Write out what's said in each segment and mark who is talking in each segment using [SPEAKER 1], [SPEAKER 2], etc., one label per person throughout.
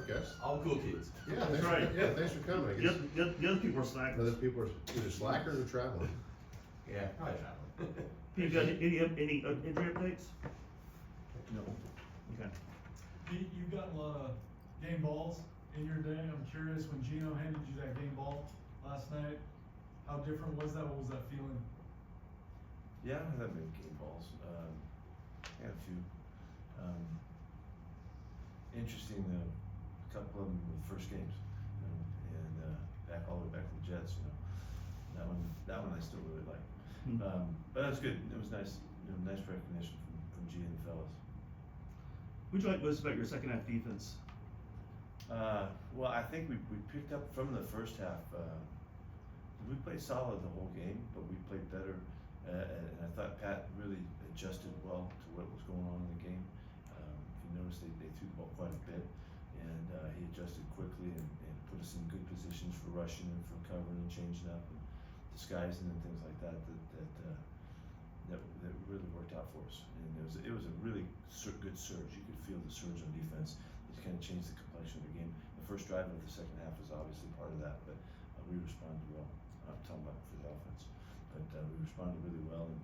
[SPEAKER 1] work, guys.
[SPEAKER 2] All cool kids.
[SPEAKER 1] Yeah,
[SPEAKER 3] That's
[SPEAKER 1] thanks
[SPEAKER 3] right.
[SPEAKER 1] For, yeah, thanks for coming. I guess
[SPEAKER 3] The other people are slackers.
[SPEAKER 1] other people are either slackers or traveling.
[SPEAKER 2] Yeah, probably traveling.
[SPEAKER 3] Pete, you got any injury updates?
[SPEAKER 4] No.
[SPEAKER 3] Okay.
[SPEAKER 5] Pete, you've gotten a lot of game balls in your day. I'm curious, when Gino handed you that game ball last night, how different was that? What was that feeling?
[SPEAKER 4] Yeah, I don't have that many game balls. I got a few. Interesting, a couple of them were the first games, you know, and back all the way back to the Jets, you know. That one I still really like. But that was good. It was nice, you know, nice recognition from G and the fellas.
[SPEAKER 3] What'd you like most about your second half defense?
[SPEAKER 4] Well, I think we picked up from the first half. We played solid the whole game, but we played better. And I thought Pat really adjusted well to what was going on in the game. If you notice, they threw the ball quite a bit, and he adjusted quickly and put us in good positions for rushing and for covering and changing up and disguising and things like that. That really worked out for us. And it was a really good surge. You could feel the surge on defense. It kind of changed the complexion of the game. The first drive of the second half was obviously part of that, but we responded well. I'm talking about for the offense, but we responded really well. And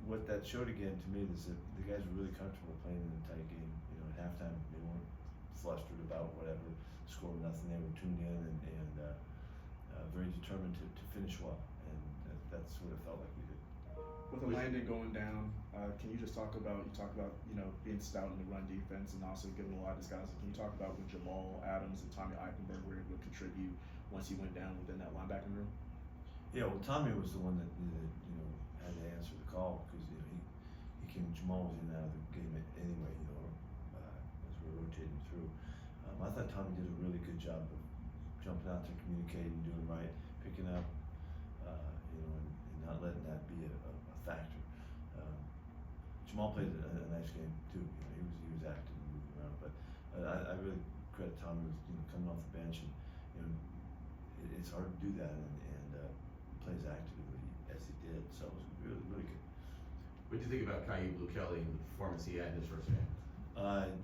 [SPEAKER 4] what that showed again to me is that the guys were really comfortable playing in a tight game. You know, at halftime they weren't flustered about whatever, scored nothing. They were tuned in and very determined to finish well, and that's what it felt like we did.
[SPEAKER 6] With Landon going down, can you just talk about, you know, being stout in the run defense and also giving a lot of disguises. Can you talk about when Jamal Adams and Tommy Eichenberg were able to contribute once he went down within that linebacking room?
[SPEAKER 4] Yeah, well, Tommy was the one that you know, had to answer the call because you know, he came. Jamal was in and out of the game anyway, you know, as we were rotating through. I thought Tommy did a really good job of jumping out there, communicating, doing right, picking up, you know, and not letting that be a factor. Jamal played a nice game too. You know, he was active and moving around, but I really credit Tommy with, you know, coming off the bench and, you know, it's hard to do that and plays actively as he did. So it was really, really good.
[SPEAKER 2] What do you think about Kyu Blue Kelly and the performance he had in his first game?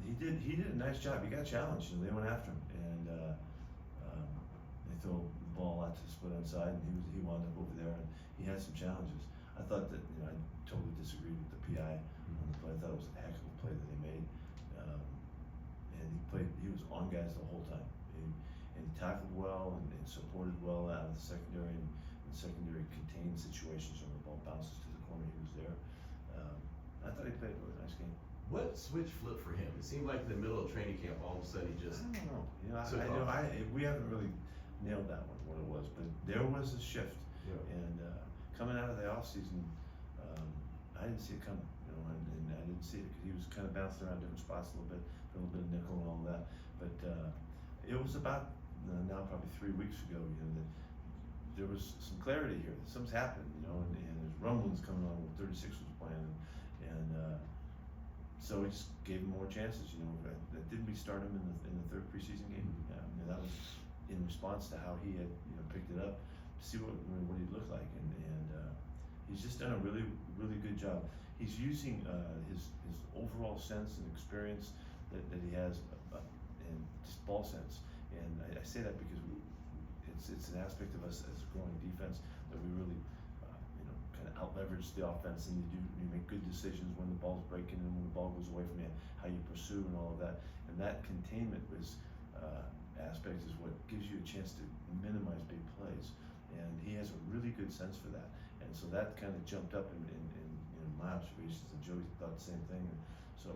[SPEAKER 4] He did a nice job. He got challenged. You know, they went after him, and they throw the ball out to the split inside, and he wound up over there, and he had some challenges. I thought that, you know, I totally disagreed with the PI on the play. I thought it was a heck of a play that they made, and he was on guys the whole time, and he tackled well and supported well out of the secondary and secondary contained situations when the ball bounces to the corner. He was there. I thought he played a really nice game.
[SPEAKER 2] What switch flipped for him? It seemed like in the middle of training camp, all of a sudden he just.
[SPEAKER 4] I don't know. You know, we haven't really nailed that one, what it was, but there was a shift.
[SPEAKER 2] Yeah.
[SPEAKER 4] And coming out of the off season, I didn't see it coming. You know, and I didn't see it because he was kind of bouncing around different spots a little bit of nickel and all that. But it was about now probably 3 weeks ago. You know, that there was some clarity here. Something's happened. You know, and there's rumblings coming on when 36 was playing, and so we just gave him more chances. You know, didn't we start him in the third preseason game? Yeah, I mean, that was in response to how he had, you know, picked it up to see what he looked like, and he's just done a really, really good job. He's using his overall sense and experience that he has, and just ball sense. And I say that because it's an aspect of us as a growing defense that we really, you know, kind of out leverage the offense, and you make good decisions when the ball's breaking and when the ball goes away from you, how you pursue and all of that. And that containment aspect is what gives you a chance to minimize big plays. And he has a really good sense for that. And so that kind of jumped up in my observations, and Joey thought the same thing. And so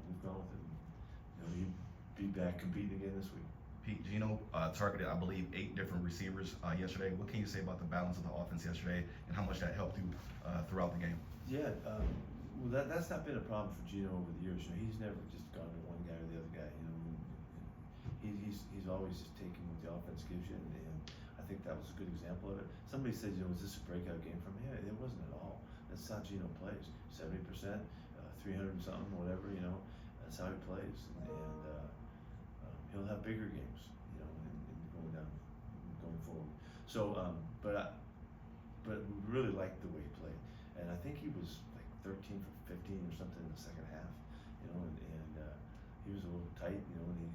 [SPEAKER 4] we've gone with it. You know, he'd be back competing again this week.
[SPEAKER 7] Pete, Gino targeted, I believe, 8 different receivers yesterday. What can you say about the balance of the offense yesterday and how much that helped you throughout the game?
[SPEAKER 4] Yeah, well, that's not been a problem for Gino over the years. You know, he's never just gone to one guy or the other guy. You know, he's always just taking what the offense gives you, and I think that was a good example of it. Somebody said, you know, was this a breakout game from him? Yeah, it wasn't at all. That's how Gino plays. 70%, 300 and something, whatever. You know, that's how he plays, and he'll have bigger games, you know, and going forward. So, but we really liked the way he played, and I think he was like 13 for 15 or something in the second half, you know, and he was a little tight, you know, and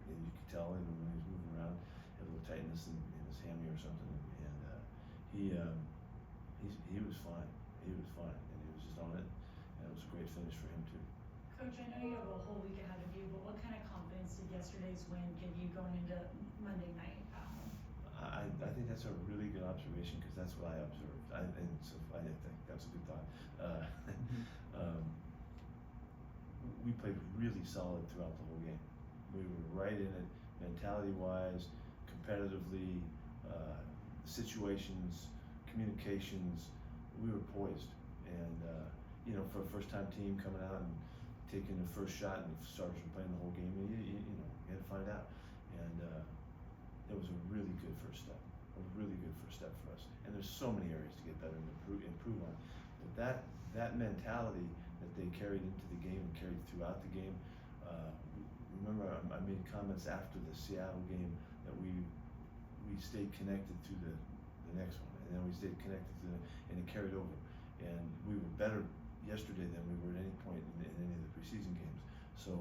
[SPEAKER 4] and you could tell him when he was moving around, had a little tightness in his hammy or something, and he was fine. He was fine, and he was just on it, and it was a great finish for him too.
[SPEAKER 8] Coach, I know you have a whole week ahead of you, but what kind of confidence did yesterday's win give you going into Monday night at home?
[SPEAKER 4] I think that's a really good observation because that's what I observed. And so I think that's a good thought. We played really solid throughout the whole game. We were right in it, mentality-wise, competitively, situations, communications. We were poised, and you know, for a first-time team coming out and taking the first shot, and the starters were playing the whole game, you know, you had to find out. And it was a really good first step. A really good first step for us. And there's so many areas to get better and improve on. But that mentality that they carried into the game and carried throughout the game. Remember, I made comments after the Seattle game that we stayed connected to the next one, and then we stayed connected to and it carried over. And we were better yesterday than we were at any point in any of the preseason games. So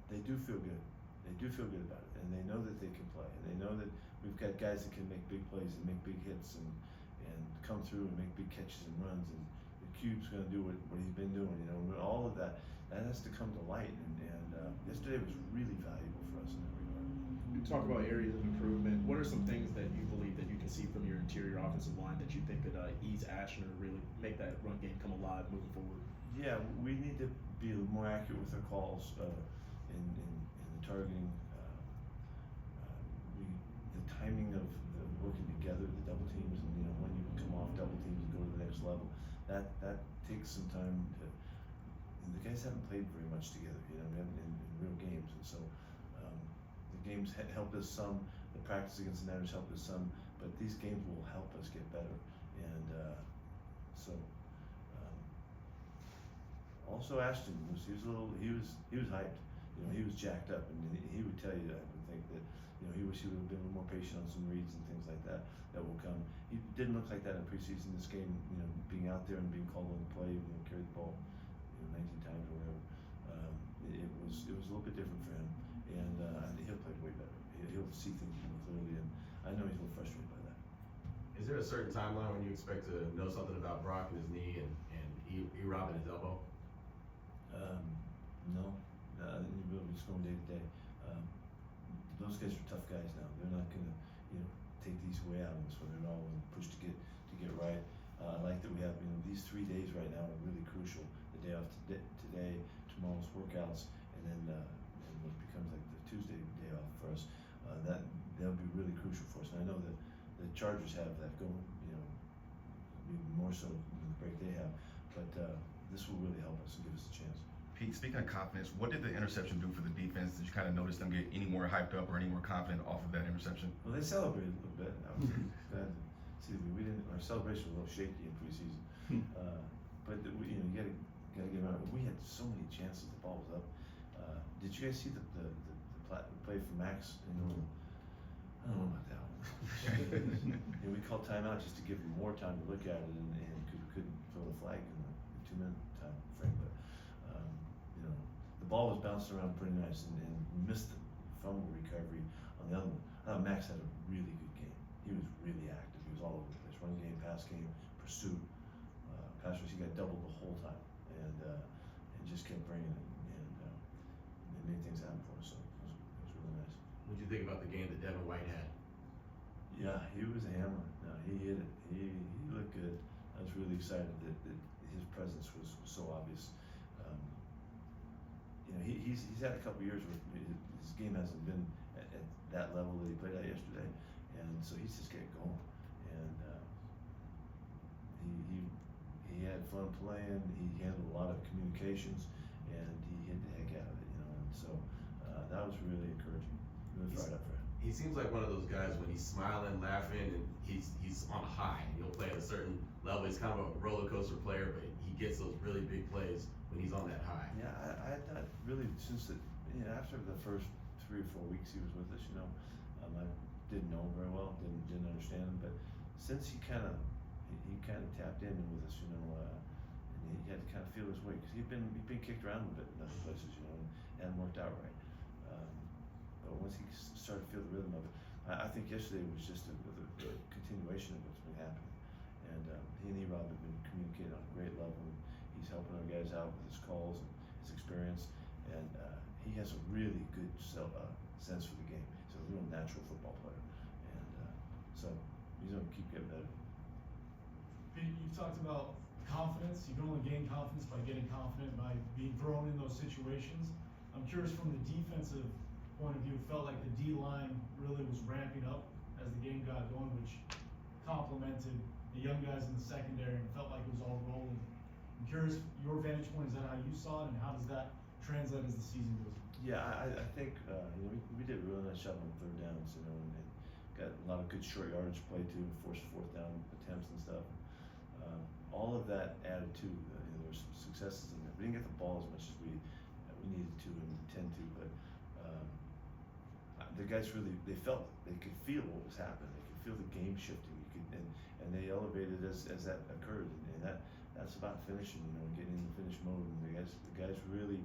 [SPEAKER 4] they do feel good. They do feel good about it, and they know that they can play, and they know that we've got guys that can make big plays and make big hits and come through and make big catches and runs. And the Cube's going to do what he's been doing. You know, all of that has to come to light. And yesterday was really valuable for us in that regard.
[SPEAKER 6] You talk about areas of improvement. What are some things that you believe that you can see from your interior offensive line that you think could ease Ashner, really make that run game come alive moving forward?
[SPEAKER 4] Yeah, we need to be more accurate with our calls in the targeting. The timing of the working together, the double teams, and you know when you come off double teams and go to the next level. That takes some time to. And the guys haven't played very much together, you know, in real games, and so the games helped us some. The practice against the Niners helped us some, but these games will help us get better. And so also Ashton was hyped. You know, he was jacked up, and he would tell you, I would think that, you know, he wish he would have been a little more patient on some reads and things like that will come. He didn't look like that in preseason. This game, you know, being out there and being called on the play, you know, carried the ball, you know, 19 times or whatever. It was a little bit different for him, and I think he'll play way better. He'll see things more clearly, and I know he's a little frustrated by that.
[SPEAKER 2] Is there a certain timeline when you expect to know something about Brock and his knee and E-Rob and his elbow?
[SPEAKER 4] No. We're just going day to day. Those guys are tough guys now. They're not gonna, you know, take these away out of us when they're all in push to get right. I like that we have, you know, these 3 days right now are really crucial. The day off today, tomorrow's workouts, and then and what becomes like the Tuesday day off for us. That'll be really crucial for us. And I know that the Chargers have that going, you know, even more so than the break they have. But this will really help us and give us a chance.
[SPEAKER 7] Pete, speaking of confidence, what did the interception do for the defense? Did you kind of notice them get any more hyped up or any more confident off of that interception?
[SPEAKER 4] Well, they celebrated a little bit. I was glad to see we didn't. Our celebration was a little shaky in preseason, but you know, you gotta get around. We had so many chances. The ball was up. Did you guys see the play from Max? You know, I don't know about that one. You know, we called timeout just to give him more time to look at it, and couldn't throw the flag in the 2-minute time frame, but. You know, the ball was bouncing around pretty nice, and missed the fumble recovery on the other one. I thought Max had a really good game. He was really active. He was all over the place. Run game, pass game, pursuit. Pass rush, he got doubled the whole time, and just kept bringing it, and it made things happen for us. So it was really nice.
[SPEAKER 2] What did you think about the game that Deon White had?
[SPEAKER 4] Yeah, he was a hammer. No, he hit it. He looked good. I was really excited that his presence was so obvious. You know, he's had a couple years where his game hasn't been at that level that he played at yesterday, and so he's just getting going. And he had fun playing. He handled a lot of communications, and he hit the heck out of it. You know, and so that was really encouraging. It was right up for him.
[SPEAKER 2] He seems like one of those guys when he's smiling, laughing, and he's on a high. He'll play at a certain level. He's kind of a roller coaster player, but he gets those really big plays when he's on that high.
[SPEAKER 4] Yeah, I thought really since after the first 3 or 4 weeks he was with us, you know, I didn't know him very well, didn't understand him, but since he kind of tapped in with us, you know, and he had to kind of feel his way because he'd been kicked around a bit in other places, you know, worked out right. But once he started to feel the rhythm of it, I think yesterday was just a continuation of what's been happening. And he and E-Rob have been communicating on a great level. He's helping our guys out with his calls and his experience. And he has a really good sense for the game. He's a real natural football player. And so he's going to keep getting better.
[SPEAKER 5] Pete, you've talked about confidence. You can only gain confidence by getting confident, by being thrown in those situations. I'm curious from the defensive point of view, it felt like the D-line really was ramping up as the game got going, which complemented the young guys in the secondary and felt like it was all rolling. I'm curious, your vantage point, is that how you saw it, and how does that translate as the season goes?
[SPEAKER 4] Yeah, I think we did a really nice job on third downs, and got a lot of good short yardage play too, forced fourth down attempts and stuff. All of that added to there were some successes in there. We didn't get the ball as much as we needed to and intend to, but the guys really they could feel what was happening. They could feel the game shifting. And they elevated as that occurred, and that's about finishing, getting in the finish mode. And the guys really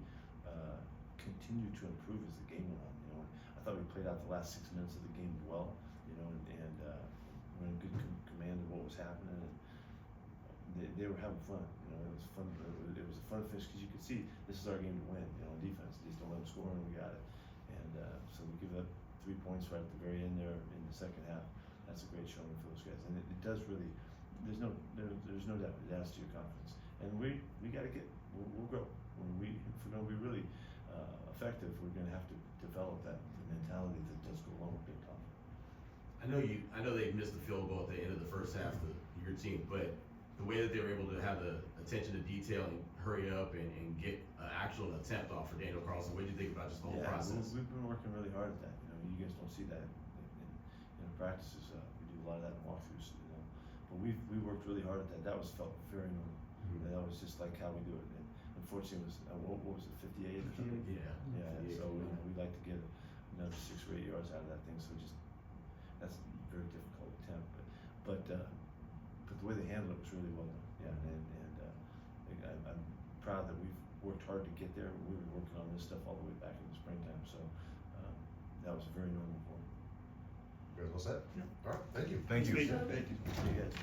[SPEAKER 4] continued to improve as the game went on. I thought we played out the last 6 minutes of the game well, and we're in good command of what was happening. And they were having fun. It was fun. It was a fun finish because you could see this is our game to win. On defense, just don't let them score, and we got it. And so we give up 3 points right at the very end there in the second half. That's a great showing for those guys, and it does really. There's no doubt it adds to your confidence, and we got to we'll grow. If we're going to be really effective, we're going to have to develop that mentality that does go along with being confident.
[SPEAKER 2] I know they missed the field goal at the end of the first half of your team, but the way that they were able to have the attention to detail and hurry up and get an actual attempt off for Daniel Carlson, what do you think about just the whole process?
[SPEAKER 4] We've been working really hard at that. You guys don't see that in practices. We do a lot of that in walkthroughs. But we worked really hard at that. That felt very normal.
[SPEAKER 2] Mm-hmm.
[SPEAKER 4] That was just like how we do it. And unfortunately, it was what was it, 58? Yeah. So we'd like to get another 6 or 8 yards out of that thing. So that's a very difficult attempt. But the way they handled it was really well done. Yeah, and I'm proud that we've worked hard to get there. We were working on this stuff all the way back in the springtime. So that was very normal for them.
[SPEAKER 1] You guys all set?
[SPEAKER 3] Yeah.
[SPEAKER 1] All right, thank you.
[SPEAKER 7] Thank you.
[SPEAKER 3] Thank you.
[SPEAKER 4] Thank you. See you guys.